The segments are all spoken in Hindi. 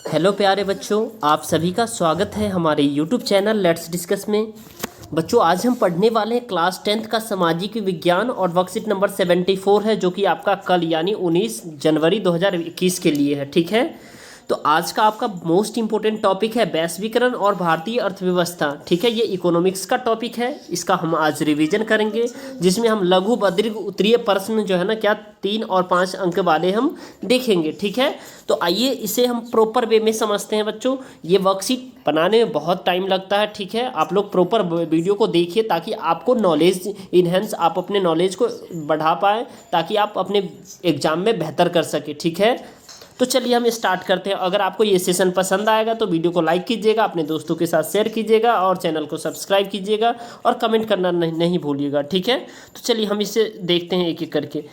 हेलो प्यारे बच्चों, आप सभी का स्वागत है हमारे यूट्यूब चैनल लेट्स डिस्कस में। बच्चों, आज हम पढ़ने वाले हैं क्लास 10th का सामाजिक विज्ञान और वर्कशीट नंबर 74 है, जो कि आपका कल यानी 19 जनवरी 2021 के लिए है। ठीक है, तो आज का आपका मोस्ट इंपोर्टेंट टॉपिक है वैश्वीकरण और भारतीय अर्थव्यवस्था। ठीक है, ये इकोनॉमिक्स का टॉपिक है, इसका हम आज रिवीजन करेंगे, जिसमें हम लघु बद्रीग उत्तरीय प्रश्न जो है ना क्या 3 और 5 अंक वाले हम देखेंगे। ठीक है, तो आइए इसे हम प्रॉपर वे में समझते हैं। बच्चों, ये वर्कशीट बनाने में बहुत टाइम लगता है। ठीक है, आप लोग प्रॉपर वीडियो को देखिए ताकि आपको नॉलेज इनहेंस, आप अपने नॉलेज को बढ़ा पाएँ, ताकि आप अपने एग्जाम में बेहतर कर सके। ठीक है, तो चलिए हम स्टार्ट करते हैं। अगर आपको ये सेशन पसंद आएगा तो वीडियो को लाइक कीजिएगा, अपने दोस्तों के साथ शेयर कीजिएगा और चैनल को सब्सक्राइब कीजिएगा और कमेंट करना नहीं भूलिएगा। ठीक है, तो चलिए हम इसे देखते हैं एक एक करके।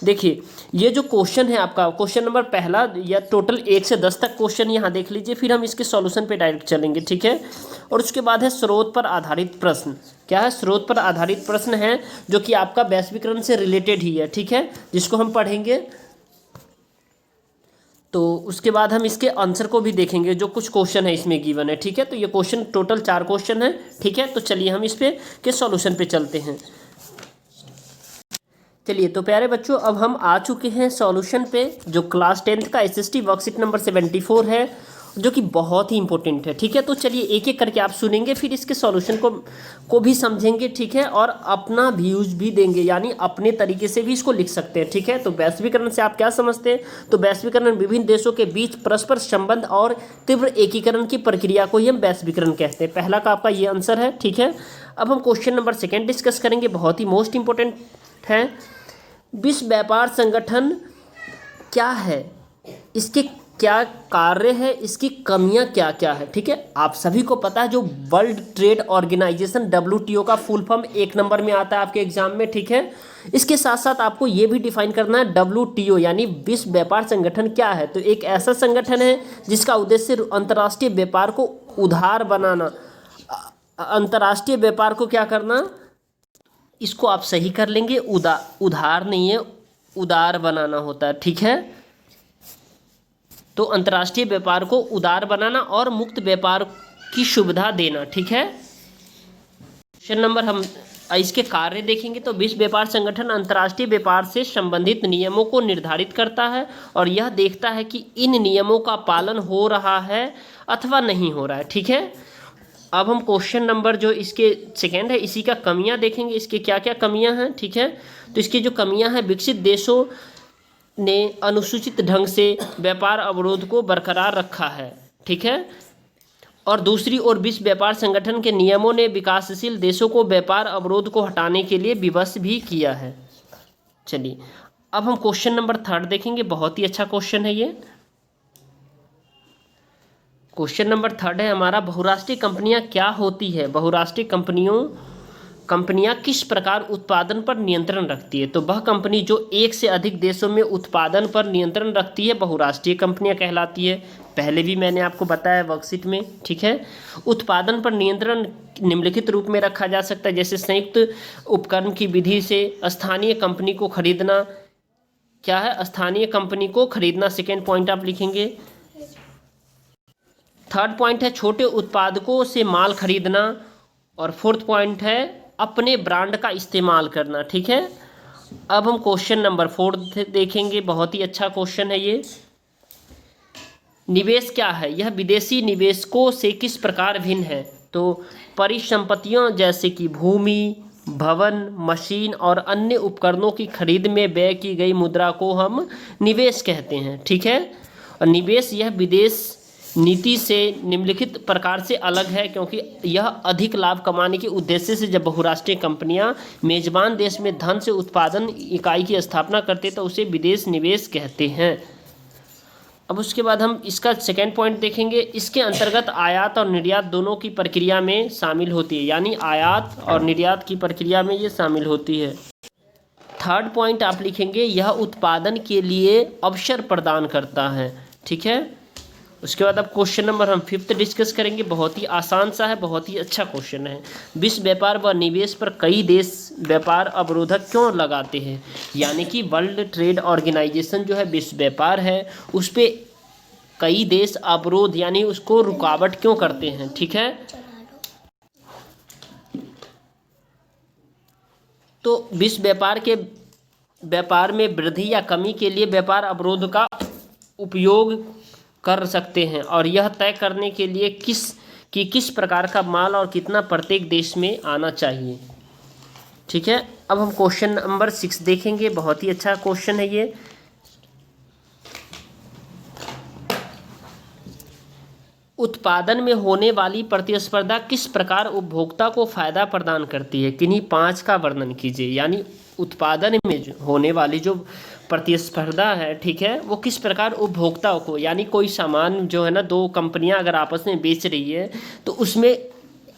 देखिए, ये जो क्वेश्चन है आपका क्वेश्चन नंबर पहला, या टोटल 1 से 10 तक क्वेश्चन यहाँ देख लीजिए, फिर हम इसके सॉल्यूशन पे डायरेक्ट चलेंगे। ठीक है, और उसके बाद है स्रोत पर आधारित प्रश्न। क्या है? स्रोत पर आधारित प्रश्न है, जो कि आपका वैश्वीकरण से रिलेटेड ही है। ठीक है, जिसको हम पढ़ेंगे। तो उसके बाद हम इसके आंसर को भी देखेंगे, जो कुछ क्वेश्चन है इसमें गिवन है। ठीक है, तो ये क्वेश्चन टोटल 4 क्वेश्चन है। ठीक है, तो चलिए हम इस पे के सॉल्यूशन पे चलते हैं। चलिए, तो प्यारे बच्चों, अब हम आ चुके हैं सॉल्यूशन पे, जो क्लास 10th का एसएसटी वर्कशीट नंबर 74 है, जो कि बहुत ही इंपॉर्टेंट है। ठीक है, तो चलिए एक एक करके आप सुनेंगे, फिर इसके सॉल्यूशन को भी समझेंगे। ठीक है, और अपना व्यूज भी देंगे, यानी अपने तरीके से भी इसको लिख सकते हैं। ठीक है, तो वैश्वीकरण से आप क्या समझते हैं? तो वैश्वीकरण विभिन्न देशों के बीच परस्पर संबंध और तीव्र एकीकरण की प्रक्रिया को ही हम वैश्वीकरण कहते हैं। पहला का आपका ये आंसर है। ठीक है, अब हम क्वेश्चन नंबर 2 डिस्कस करेंगे, बहुत ही मोस्ट इंपॉर्टेंट है। विश्व व्यापार संगठन क्या है, इसके क्या कार्य है, इसकी कमियां क्या क्या है? ठीक है, आप सभी को पता है, जो वर्ल्ड ट्रेड ऑर्गेनाइजेशन WTO का फुल फॉर्म 1 नंबर में आता है आपके एग्जाम में। ठीक है, इसके साथ साथ आपको ये भी डिफाइन करना है WTO यानी विश्व व्यापार संगठन क्या है। तो एक ऐसा संगठन है जिसका उद्देश्य अंतर्राष्ट्रीय व्यापार को उदार बनाना। अंतर्राष्ट्रीय व्यापार को क्या करना, इसको आप सही कर लेंगे, उधार नहीं है, उदार बनाना होता है। ठीक है, तो अंतर्राष्ट्रीय व्यापार को उदार बनाना और मुक्त व्यापार की सुविधा देना। ठीक है, क्वेश्चन नंबर हम इसके कार्य देखेंगे। तो विश्व व्यापार संगठन अंतर्राष्ट्रीय व्यापार से संबंधित नियमों को निर्धारित करता है और यह देखता है कि इन नियमों का पालन हो रहा है अथवा नहीं हो रहा है। ठीक है, अब हम क्वेश्चन नंबर जो इसके सेकेंड है, इसी का कमियां देखेंगे, इसके क्या क्या कमियां हैं। ठीक है, तो इसकी जो कमियां हैं, विकसित देशों ने अनुसूचित ढंग से व्यापार अवरोध को बरकरार रखा है। ठीक है, और दूसरी ओर विश्व व्यापार संगठन के नियमों ने विकासशील देशों को व्यापार अवरोध को हटाने के लिए विवश भी किया है। चलिए, अब हम क्वेश्चन नंबर 3 देखेंगे, बहुत ही अच्छा क्वेश्चन है ये। क्वेश्चन नंबर 3 है हमारा, बहुराष्ट्रीय कंपनियां क्या होती है? बहुराष्ट्रीय कंपनियां किस प्रकार उत्पादन पर नियंत्रण रखती है? तो वह कंपनी जो एक से अधिक देशों में उत्पादन पर नियंत्रण रखती है, बहुराष्ट्रीय कंपनियां कहलाती है। पहले भी मैंने आपको बताया वर्कशीट में। ठीक है, उत्पादन पर नियंत्रण निम्नलिखित रूप में रखा जा सकता है, जैसे संयुक्त उपक्रम की विधि से स्थानीय कंपनी को खरीदना। क्या है? स्थानीय कंपनी को खरीदना। सेकेंड पॉइंट आप लिखेंगे। थर्ड पॉइंट है छोटे उत्पादकों से माल खरीदना। और फोर्थ पॉइंट है अपने ब्रांड का इस्तेमाल करना। ठीक है, अब हम क्वेश्चन नंबर 4 देखेंगे, बहुत ही अच्छा क्वेश्चन है ये। निवेश क्या है? यह विदेशी निवेशकों से किस प्रकार भिन्न है? तो परिसंपत्तियों जैसे कि भूमि, भवन, मशीन और अन्य उपकरणों की खरीद में व्यय की गई मुद्रा को हम निवेश कहते हैं। ठीक है, और निवेश यह विदेश नीति से निम्नलिखित प्रकार से अलग है, क्योंकि यह अधिक लाभ कमाने के उद्देश्य से जब बहुराष्ट्रीय कंपनियां मेजबान देश में धन से उत्पादन इकाई की स्थापना करते तो उसे विदेश निवेश कहते हैं। अब उसके बाद हम इसका सेकेंड पॉइंट देखेंगे। इसके अंतर्गत आयात और निर्यात दोनों की प्रक्रिया में शामिल होती है, यानी आयात और निर्यात की प्रक्रिया में ये शामिल होती है। थर्ड पॉइंट आप लिखेंगे, यह उत्पादन के लिए अवसर प्रदान करता है। ठीक है, उसके बाद अब क्वेश्चन नंबर हम 5 डिस्कस करेंगे, बहुत ही आसान सा है, बहुत ही अच्छा क्वेश्चन है। विश्व व्यापार व निवेश पर कई देश व्यापार अवरोधक क्यों लगाते हैं? यानी कि वर्ल्ड ट्रेड ऑर्गेनाइजेशन जो है विश्व व्यापार है, उस पर कई देश अवरोध यानी उसको रुकावट क्यों करते हैं, ठीक है। तो विश्व व्यापार में वृद्धि या कमी के लिए व्यापार अवरोध का उपयोग कर सकते हैं, और यह तय करने के लिए किस प्रकार का माल और कितना प्रत्येक देश में आना चाहिए, ठीक है। अब हम क्वेश्चन नंबर 6 देखेंगे, बहुत ही अच्छा क्वेश्चन है ये। उत्पादन में होने वाली प्रतिस्पर्धा किस प्रकार उपभोक्ता को फायदा प्रदान करती है, किन्हीं 5 का वर्णन कीजिए। यानी उत्पादन में होने वाली जो प्रतिस्पर्धा है, ठीक है, वो किस प्रकार उपभोक्ताओं को, यानी कोई सामान जो है ना, 2 कंपनियां अगर आपस में बेच रही है तो उसमें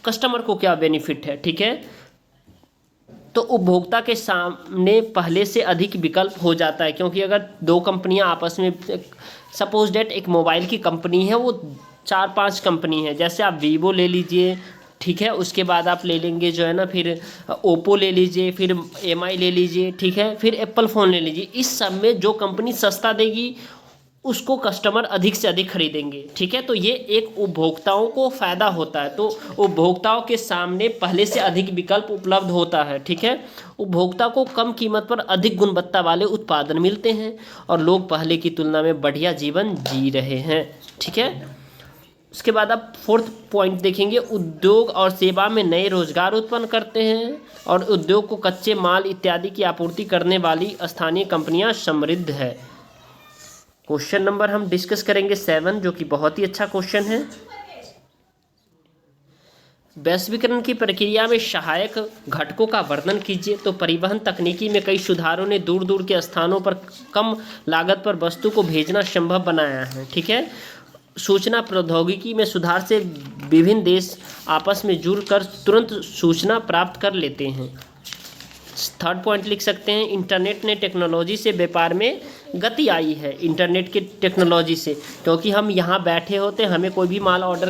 कस्टमर को क्या बेनिफिट है, ठीक है। तो उपभोक्ता के सामने पहले से अधिक विकल्प हो जाता है, क्योंकि अगर 2 कंपनियां आपस में, सपोज डेट एक मोबाइल की कंपनी है, वो 4-5 कंपनी है, जैसे आप वीवो ले लीजिए, ठीक है, उसके बाद आप ले लेंगे जो है ना, फिर ओप्पो ले लीजिए, फिर एमआई ले लीजिए, ठीक है, फिर एप्पल फ़ोन ले लीजिए। इस सब में जो कंपनी सस्ता देगी उसको कस्टमर अधिक से अधिक खरीदेंगे, ठीक है। तो ये एक उपभोक्ताओं को फ़ायदा होता है, तो उपभोक्ताओं के सामने पहले से अधिक विकल्प उपलब्ध होता है, ठीक है। उपभोक्ता को कम कीमत पर अधिक गुणवत्ता वाले उत्पादन मिलते हैं और लोग पहले की तुलना में बढ़िया जीवन जी रहे हैं, ठीक है। उसके बाद आप 4th पॉइंट देखेंगे, उद्योग और सेवा में नए रोजगार उत्पन्न करते हैं और उद्योग को कच्चे माल इत्यादि की आपूर्ति करने वाली स्थानीय कंपनियां समृद्ध है। क्वेश्चन नंबर हम डिस्कस करेंगे 7, जो कि बहुत ही अच्छा क्वेश्चन है। वैश्वीकरण की प्रक्रिया में सहायक घटकों का वर्णन कीजिए। तो परिवहन तकनीकी में कई सुधारों ने दूर दूर के स्थानों पर कम लागत पर वस्तु को भेजना संभव बनाया है, ठीक है। सूचना प्रौद्योगिकी में सुधार से विभिन्न देश आपस में जुड़कर तुरंत सूचना प्राप्त कर लेते हैं। 3rd पॉइंट लिख सकते हैं, इंटरनेट ने टेक्नोलॉजी से व्यापार में गति आई है। इंटरनेट की टेक्नोलॉजी से, क्योंकि हम यहाँ बैठे होते, हमें कोई भी माल ऑर्डर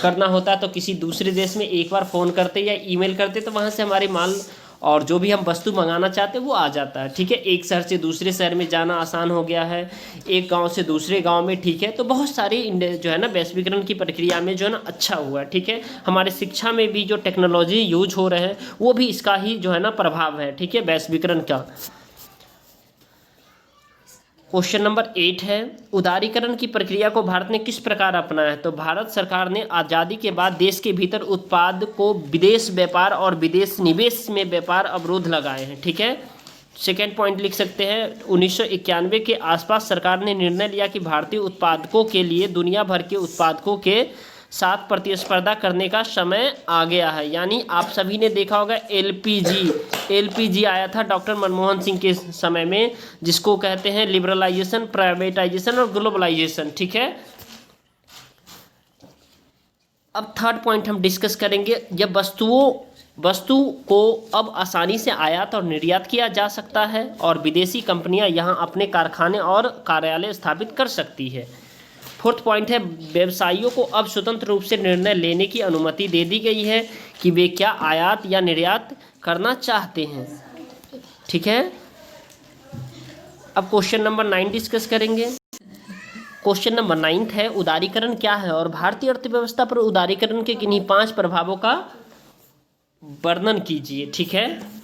करना होता है तो किसी दूसरे देश में एक बार फ़ोन करते या ईमेल करते तो वहाँ से हमारे माल और जो भी हम वस्तु मंगाना चाहते हैं वो आ जाता है, ठीक है। एक शहर से दूसरे शहर में जाना आसान हो गया है, एक गांव से दूसरे गांव में, ठीक है। तो बहुत सारी जो है ना वैश्वीकरण की प्रक्रिया में जो है ना अच्छा हुआ है, ठीक है। हमारे शिक्षा में भी जो टेक्नोलॉजी यूज हो रहे हैं वो भी इसका ही जो है ना प्रभाव है, ठीक है, वैश्वीकरण का। क्वेश्चन नंबर 8 है, उदारीकरण की प्रक्रिया को भारत ने किस प्रकार अपनाया है। तो भारत सरकार ने आज़ादी के बाद देश के भीतर उत्पाद को विदेश व्यापार और विदेश निवेश में व्यापार अवरोध लगाए हैं, ठीक है। 2nd पॉइंट लिख सकते हैं, 1991 के आसपास सरकार ने निर्णय लिया कि भारतीय उत्पादकों के लिए दुनिया भर के उत्पादकों के साथ प्रतिस्पर्धा करने का समय आ गया है। यानी आप सभी ने देखा होगा एलपीजी आया था डॉक्टर मनमोहन सिंह के समय में, जिसको कहते हैं लिबरलाइजेशन, प्राइवेटाइजेशन और ग्लोबलाइजेशन, ठीक है। अब 3rd पॉइंट हम डिस्कस करेंगे, जब वस्तु को अब आसानी से आयात और निर्यात किया जा सकता है और विदेशी कंपनियां यहां अपने कारखाने और कार्यालय स्थापित कर सकती है। 4th पॉइंट है, व्यवसायियों को अब स्वतंत्र रूप से निर्णय लेने की अनुमति दे दी गई है कि वे क्या आयात या निर्यात करना चाहते हैं, ठीक है। अब क्वेश्चन नंबर 9 डिस्कस करेंगे। क्वेश्चन नंबर 9 है, उदारीकरण क्या है और भारतीय अर्थव्यवस्था पर उदारीकरण के किन्हीं 5 प्रभावों का वर्णन कीजिए, ठीक है।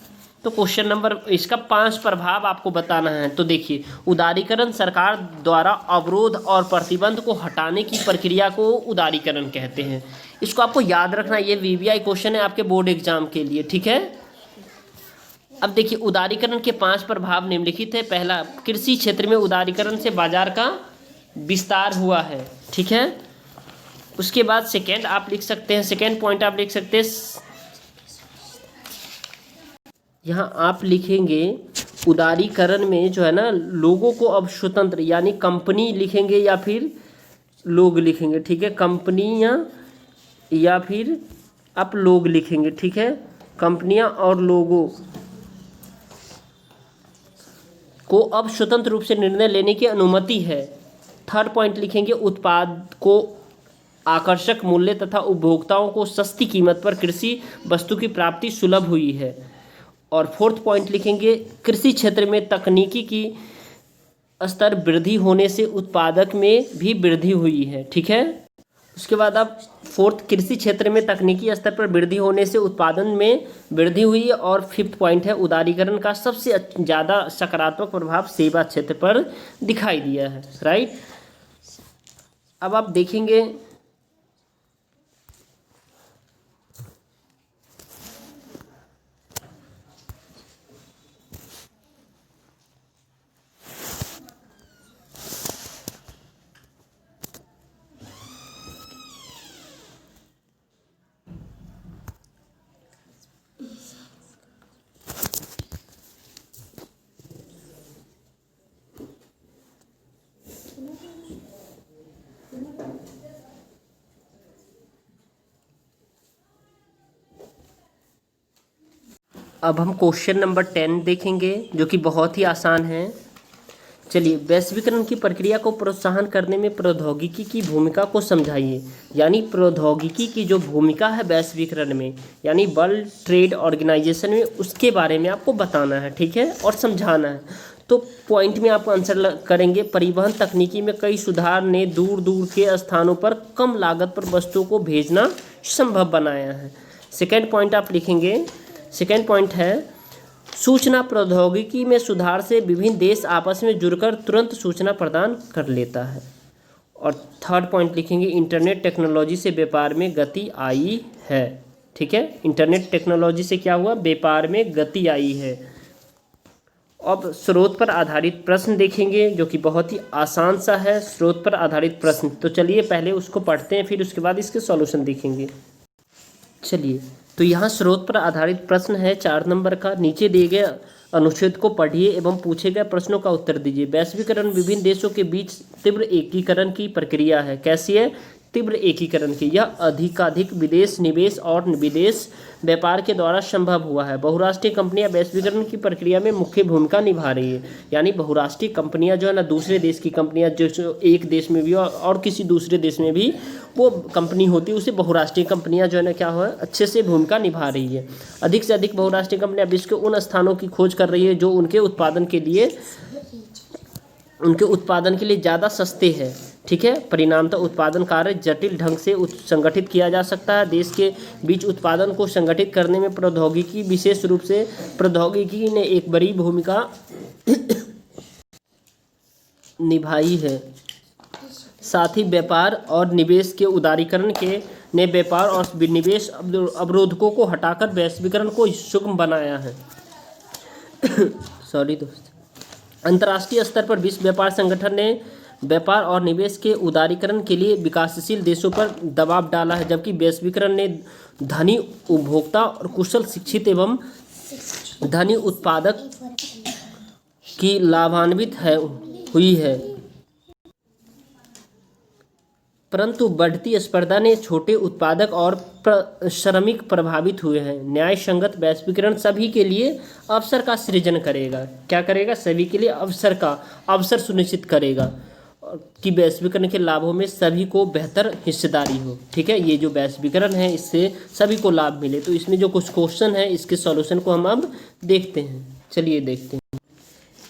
तो क्वेश्चन नंबर, इसका 5 प्रभाव आपको बताना है। तो देखिए, उदारीकरण सरकार द्वारा अवरोध और प्रतिबंध को हटाने की प्रक्रिया को उदारीकरण कहते हैं। इसको आपको याद रखना, ये वीवीआई क्वेश्चन है आपके बोर्ड एग्जाम के लिए, ठीक है। अब देखिए, उदारीकरण के 5 प्रभाव निम्नलिखित है। पहला, कृषि क्षेत्र में उदारीकरण से बाजार का विस्तार हुआ है, ठीक है। उसके बाद सेकेंड आप लिख सकते हैं, 2nd पॉइंट आप लिख सकते हैं, यहाँ आप लिखेंगे उदारीकरण में जो है ना लोगों को अब स्वतंत्र, यानी कंपनी लिखेंगे या फिर लोग लिखेंगे, ठीक है। कंपनियाँ या फिर आप लोग लिखेंगे, ठीक है। कंपनियाँ और लोगों को अब स्वतंत्र रूप से निर्णय लेने की अनुमति है। 3rd पॉइंट लिखेंगे, उत्पाद को आकर्षक मूल्य तथा उपभोक्ताओं को सस्ती कीमत पर कृषि वस्तु की प्राप्ति सुलभ हुई है। और 4th पॉइंट लिखेंगे, कृषि क्षेत्र में तकनीकी की स्तर वृद्धि होने से उत्पादक में भी वृद्धि हुई है। ठीक है, उसके बाद अब फोर्थ, कृषि क्षेत्र में तकनीकी स्तर पर वृद्धि होने से उत्पादन में वृद्धि हुई है। और फिफ्थ पॉइंट है, उदारीकरण का सबसे ज़्यादा सकारात्मक प्रभाव सेवा क्षेत्र पर दिखाई दिया है। राइट, अब आप देखेंगे अब हम क्वेश्चन नंबर 10 देखेंगे जो कि बहुत ही आसान है। चलिए, वैश्वीकरण की प्रक्रिया को प्रोत्साहन करने में प्रौद्योगिकी की भूमिका को समझाइए। यानी प्रौद्योगिकी की जो भूमिका है वैश्वीकरण में, यानी वर्ल्ड ट्रेड ऑर्गेनाइजेशन में, उसके बारे में आपको बताना है। ठीक है, और समझाना है। तो पॉइंट में आप आंसर करेंगे, परिवहन तकनीकी में कई सुधार ने दूर दूर के स्थानों पर कम लागत पर वस्तुओं को भेजना संभव बनाया है। सेकेंड पॉइंट आप लिखेंगे, सेकेंड पॉइंट है, सूचना प्रौद्योगिकी में सुधार से विभिन्न देश आपस में जुड़कर तुरंत सूचना प्रदान कर लेता है। और थर्ड पॉइंट लिखेंगे, इंटरनेट टेक्नोलॉजी से व्यापार में गति आई है। ठीक है, इंटरनेट टेक्नोलॉजी से क्या हुआ, व्यापार में गति आई है। अब स्रोत पर आधारित प्रश्न देखेंगे जो कि बहुत ही आसान सा है, स्रोत पर आधारित प्रश्न। तो चलिए पहले उसको पढ़ते हैं, फिर उसके बाद इसके सॉल्यूशन देखेंगे। चलिए, तो यहाँ स्रोत पर आधारित प्रश्न है 4 नंबर का। नीचे दिए गए अनुच्छेद को पढ़िए एवं पूछे गए प्रश्नों का उत्तर दीजिए। वैश्वीकरण विभिन्न देशों के बीच तीव्र एकीकरण की प्रक्रिया है। कैसी है, तीव्र एकीकरण की। यह अधिकाधिक विदेश निवेश और विदेश व्यापार के द्वारा संभव हुआ है। बहुराष्ट्रीय कंपनियां वैश्वीकरण की प्रक्रिया में मुख्य भूमिका निभा रही है। यानी बहुराष्ट्रीय कंपनियां जो है ना, दूसरे देश की कंपनियां जो एक देश में भी और किसी दूसरे देश में भी वो कंपनी होती है, उसे बहुराष्ट्रीय कंपनियां जो है ना क्या हो, अच्छे से भूमिका निभा रही है। अधिक से अधिक बहुराष्ट्रीय कंपनियां विश्व के उन स्थानों की खोज कर रही है जो उनके उत्पादन के लिए ज़्यादा सस्ते हैं। ठीक है, परिणामतः उत्पादन कार्य जटिल ढंग से संगठित किया जा सकता है। देश के बीच उत्पादन को संगठित करने में प्रौद्योगिकी, विशेष रूप से प्रौद्योगिकी ने एक बड़ी भूमिका निभाई है। साथ ही व्यापार और निवेश के उदारीकरण ने व्यापार और निवेश अवरोधकों को हटाकर वैश्वीकरण को सुगम बनाया है। सॉरी दोस्त, अंतर्राष्ट्रीय स्तर पर विश्व व्यापार संगठन ने व्यापार और निवेश के उदारीकरण के लिए विकासशील देशों पर दबाव डाला है, जबकि वैश्वीकरण ने धनी उपभोक्ता और कुशल, शिक्षित एवं धनी उत्पादक की लाभान्वित हुई है। परंतु बढ़ती स्पर्धा ने छोटे उत्पादक और श्रमिक प्रभावित हुए हैं। न्याय संगत वैश्वीकरण सभी के लिए अवसर का सृजन करेगा। क्या करेगा, सभी के लिए अवसर सुनिश्चित करेगा कि वैश्वीकरण के लाभों में सभी को बेहतर हिस्सेदारी हो। ठीक है, ये जो वैश्वीकरण है इससे सभी को लाभ मिले। तो इसमें जो कुछ क्वेश्चन है इसके सॉल्यूशन को हम अब देखते हैं। चलिए देखते हैं।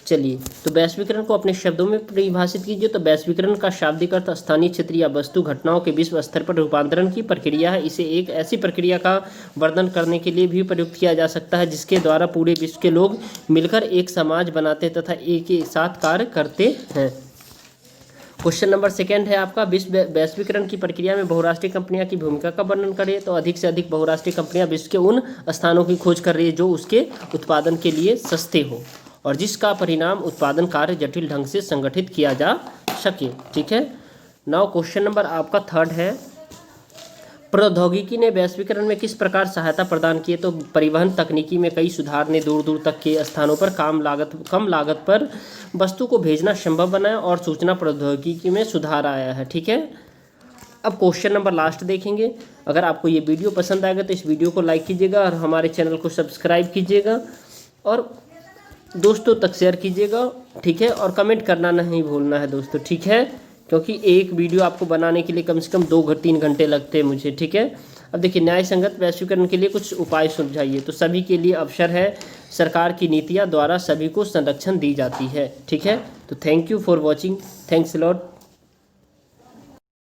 चलिए, तो वैश्वीकरण को अपने शब्दों में परिभाषित कीजिए। तो वैश्वीकरण का शाब्दिक अर्थ स्थानीय, क्षेत्रीय या वस्तु घटनाओं के विश्व स्तर पर रूपांतरण की प्रक्रिया है। इसे एक ऐसी प्रक्रिया का वर्णन करने के लिए भी प्रयुक्त किया जा सकता है जिसके द्वारा पूरे विश्व के लोग मिलकर एक समाज बनाते तथा एक साथ कार्य करते हैं। क्वेश्चन नंबर सेकंड है आपका, विश्व वैश्वीकरण की प्रक्रिया में बहुराष्ट्रीय कंपनियां की भूमिका का वर्णन करें। तो अधिक से अधिक बहुराष्ट्रीय कंपनियां विश्व के उन स्थानों की खोज कर रही है जो उसके उत्पादन के लिए सस्ते हो और जिसका परिणाम उत्पादन कार्य जटिल ढंग से संगठित किया जा सके। ठीक है, नाउ क्वेश्चन नंबर आपका थर्ड है, प्रौद्योगिकी ने वैश्वीकरण में किस प्रकार सहायता प्रदान की है। तो परिवहन तकनीकी में कई सुधार ने दूर दूर तक के स्थानों पर कम लागत पर वस्तु को भेजना संभव बनाया और सूचना प्रौद्योगिकी में सुधार आया है। ठीक है, अब क्वेश्चन नंबर लास्ट देखेंगे। अगर आपको ये वीडियो पसंद आएगा तो इस वीडियो को लाइक कीजिएगा और हमारे चैनल को सब्सक्राइब कीजिएगा और दोस्तों तक शेयर कीजिएगा। ठीक है, और कमेंट करना नहीं भूलना है दोस्तों। ठीक है, क्योंकि एक वीडियो आपको बनाने के लिए कम से कम 2-3 घंटे लगते हैं मुझे। ठीक है, अब देखिए, न्याय संगत वैश्वीकरण के लिए कुछ उपाय सुझाइए। तो सभी के लिए अवसर है, सरकार की नीतियां द्वारा सभी को संरक्षण दी जाती है। ठीक है, तो तो thank you for watching, thanks lot.